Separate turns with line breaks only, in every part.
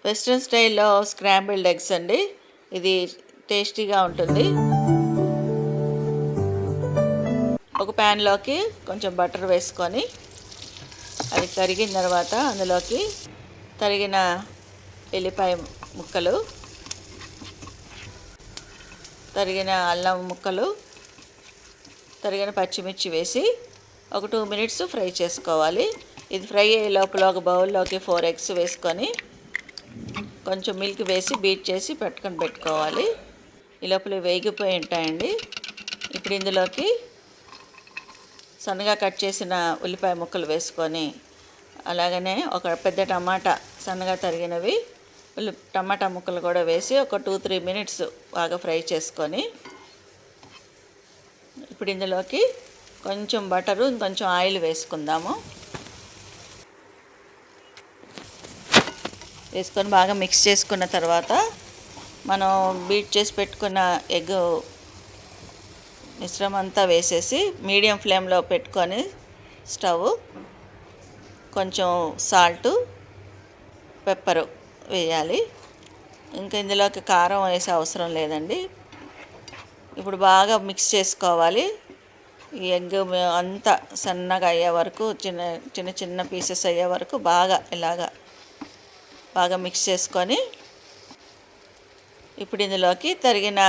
Western స్టైల్లో scrambled eggs అండి. ఇది టేస్టీగా ఉంటుంది. ఒక ప్యాన్లోకి కొంచెం బటర్ వేసుకొని అది కరిగిన తర్వాత అందులోకి తరిగిన ఎల్లిపాయ ముక్కలు, తరిగిన అల్లం ముక్కలు, తరిగిన పచ్చిమిర్చి వేసి ఒక 2 మినిట్స్ ఫ్రై చేసుకోవాలి. ఇది ఫ్రై అయ్యే లోపల ఒక బౌల్లోకి 4 ఎగ్స్ వేసుకొని కొంచెం మిల్క్ వేసి బీట్ చేసి పెట్టుకోవాలి. ఈ లోపల వేగిపోయి ఉంటాయండి. ఇప్పుడు ఇందులోకి సన్నగా కట్ చేసిన ఉల్లిపాయ ముక్కలు వేసుకొని, అలాగనే ఒక పెద్ద టమాటా సన్నగా తరిగినవి టమాటా ముక్కలు కూడా వేసి ఒక 2-3 మినిట్స్ బాగా ఫ్రై చేసుకొని, ఇప్పుడు ఇందులోకి కొంచెం బటరు ఇంకొంచెం ఆయిల్ వేసుకుందాము. వేసుకొని బాగా మిక్స్ చేసుకున్న తర్వాత మనం బీట్ చేసి పెట్టుకున్న ఎగ్ మిశ్రమం అంతా వేసేసి మీడియం ఫ్లేమ్లో పెట్టుకొని స్టవ్ కొంచెం సాల్టు, పెప్పరు వేయాలి. ఇంకా ఇందులోకి కారం వేసే అవసరం లేదండి. ఇప్పుడు బాగా మిక్స్ చేసుకోవాలి. ఈ ఎగ్ అంతా సన్నగా అయ్యే వరకు, చిన్న చిన్న పీసెస్ అయ్యే వరకు బాగా మిక్స్ చేసుకొని, ఇప్పుడు ఇందులోకి తరిగిన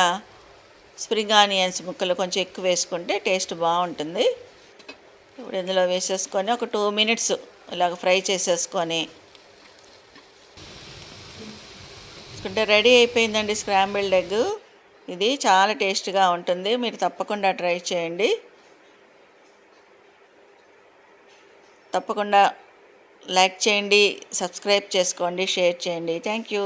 స్ప్రింగ్ ఆనియన్స్ ముక్కలు కొంచెం ఎక్కువ వేసుకుంటే టేస్ట్ బాగుంటుంది. ఇప్పుడు ఇందులో వేసేసుకొని ఒక 2 మినిట్స్ ఇలాగ ఫ్రై చేసేసుకొని రెడీ అయిపోయిందండి స్క్రాంబుల్డ్ ఎగ్. ఇది చాలా టేస్ట్గా ఉంటుంది. మీరు తప్పకుండా ట్రై చేయండి. తప్పకుండా లైక్ చేయండి, సబ్స్క్రైబ్ చేసుకోండి, షేర్ చేయండి. Thank you.